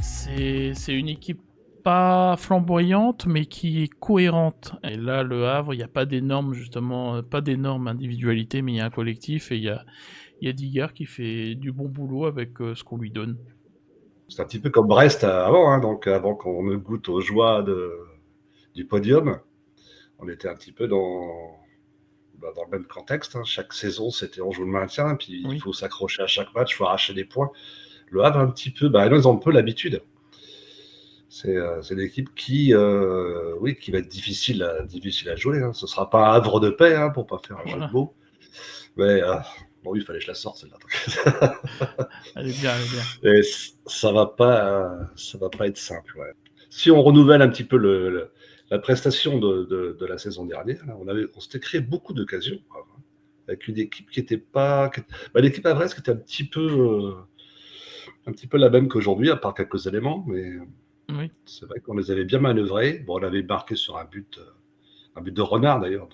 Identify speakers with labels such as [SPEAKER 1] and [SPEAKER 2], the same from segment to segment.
[SPEAKER 1] C'est une équipe pas flamboyante, mais qui est cohérente. Et là, Le Havre, il n'y a pas d'énormes, justement, pas d'énormes individualités, mais il y a un collectif et il y a Digard qui fait du bon boulot avec ce qu'on lui donne.
[SPEAKER 2] C'est un petit peu comme Brest avant, hein, donc avant qu'on ne goûte aux joies du podium, on était un petit peu dans le même contexte, hein. Chaque saison, c'était on joue le maintien, puis il
[SPEAKER 1] Oui.
[SPEAKER 2] faut s'accrocher à chaque match, il faut arracher des points. Le Havre, un petit peu, bah, ils ont un peu l'habitude. C'est une équipe oui, qui va être difficile à jouer, hein. Ce ne sera pas un havre de paix, hein, pour ne pas faire un jeu de
[SPEAKER 1] Voilà.
[SPEAKER 2] mots. Mais bon, il fallait que je la sorte, celle-là.
[SPEAKER 1] Elle est bien, elle est bien.
[SPEAKER 2] Et ça va pas être simple. Ouais. Si on renouvelle un petit peu la prestation de la saison dernière, là, on s'était créé beaucoup d'occasions, quoi, hein, avec une équipe qui était pas. L'équipe à Brest qui était un petit peu la même qu'aujourd'hui, à part quelques éléments, mais
[SPEAKER 1] Oui.
[SPEAKER 2] c'est vrai qu'on les avait bien manœuvrés. Bon, on avait marqué sur un but de renard d'ailleurs,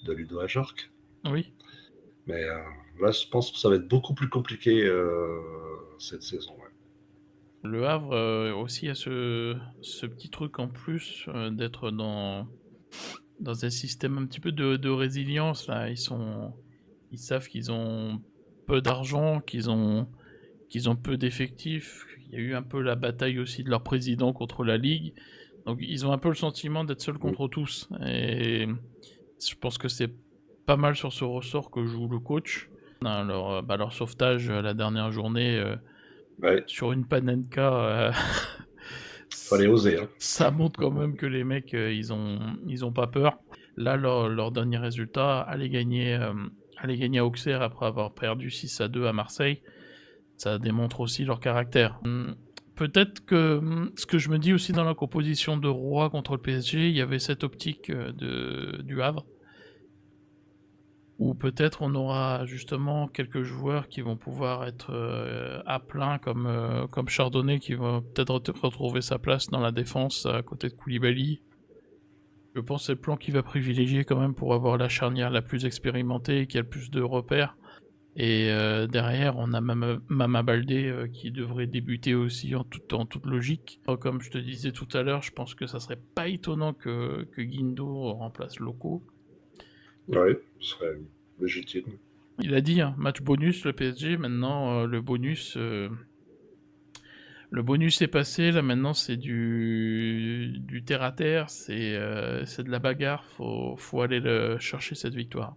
[SPEAKER 2] de Ludo Ajorc.
[SPEAKER 1] Oui.
[SPEAKER 2] Mais là, je pense que ça va être beaucoup plus compliqué cette saison. Ouais.
[SPEAKER 1] Le Havre aussi a ce petit truc en plus d'être dans un système un petit peu de résilience. Là. Ils savent qu'ils ont peu d'argent, qu'ils ont peu d'effectifs. Il y a eu un peu la bataille aussi de leur président contre la Ligue. Donc ils ont un peu le sentiment d'être seuls
[SPEAKER 2] Mm.
[SPEAKER 1] contre tous. Et je pense que c'est pas mal sur ce ressort que joue le coach. Leur sauvetage la dernière journée
[SPEAKER 2] Ouais,
[SPEAKER 1] sur une Panenka,
[SPEAKER 2] fallait oser. Hein.
[SPEAKER 1] ça montre quand même que les mecs, ils ont pas peur. Là, leur dernier résultat, aller gagner à Auxerre après avoir perdu 6-2 à Marseille, ça démontre aussi leur caractère. Peut-être que ce que je me dis aussi dans la composition de Roy contre le PSG, il y avait cette optique du Havre, où peut-être on aura justement quelques joueurs qui vont pouvoir être à plein, comme Chardonnay qui va peut-être retrouver sa place dans la défense à côté de Koulibaly. Je pense que c'est le plan qu'il va privilégier quand même pour avoir la charnière la plus expérimentée et qui a le plus de repères. Et derrière, on a Mama Baldé qui devrait débuter aussi en toute logique. Comme je te disais tout à l'heure, je pense que ça serait pas étonnant que Guindo remplace Loco.
[SPEAKER 2] Ouais, ce serait légitime.
[SPEAKER 1] Il a dit, hein, match bonus le PSG, maintenant le bonus est passé, là maintenant c'est du terre à terre, c'est de la bagarre, faut aller chercher cette victoire.